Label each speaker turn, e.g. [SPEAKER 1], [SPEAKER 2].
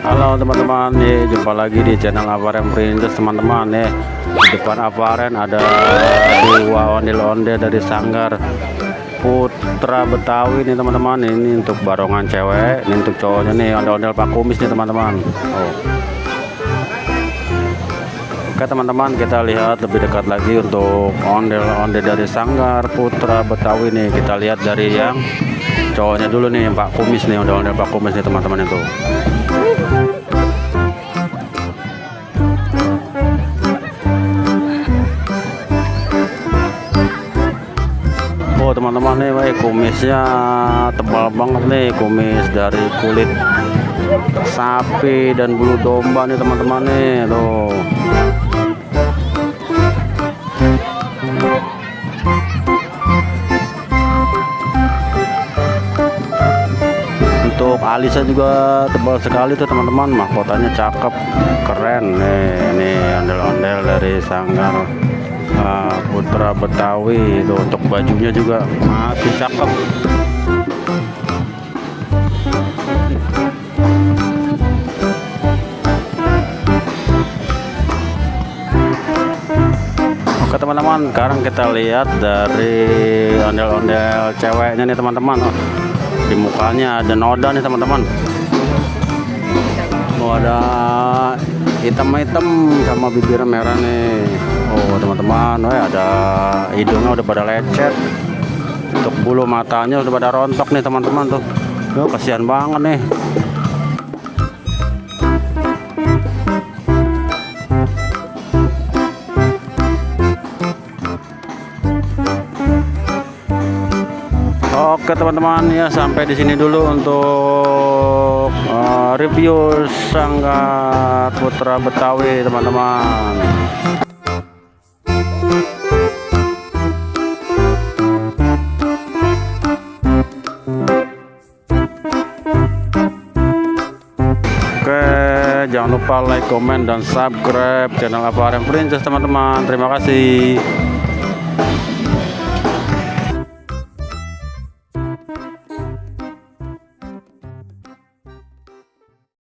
[SPEAKER 1] Halo teman-teman, nih jumpa lagi di channel Aparen Princess teman-teman. Nih di depan Aparen ada dua ondel-ondel dari Sanggar Putra Betawi nih teman-teman. Ini untuk barongan cewek, ini untuk cowoknya nih ondel-ondel Pak Kumis nih teman-teman. Oke teman-teman, kita lihat lebih dekat lagi untuk ondel-ondel dari Sanggar Putra Betawi nih. Kita lihat dari yang cowoknya dulu nih, Pak Kumis nih, ondel-ondel Pak Kumis nih teman-teman itu. Oh teman-teman nih, kumisnya tebal banget nih, kumis dari kulit sapi dan bulu domba nih teman-teman nih, tuh. Untuk alisnya juga tebal sekali tuh teman-teman, mahkotanya cakep, keren nih. Ini ondel-ondel dari Sanggar Putra Betawi itu. Untuk bajunya juga masih cakep. Oke teman-teman, sekarang kita lihat dari ondel-ondel ceweknya nih teman-teman. Di mukanya ada noda nih teman-teman. Oh, ada hitam-hitam sama bibirnya merah nih. Oh teman-teman, ada hidungnya udah pada lecet. Untuk bulu matanya udah pada rontok nih teman-teman tuh. Oh, kasihan banget nih. Oke teman-teman, ya sampai di sini dulu untuk review Sanggar Putra Betawi teman-teman. Oke, jangan lupa like, komen, dan subscribe channel Aparen Princess teman-teman. Terima kasih.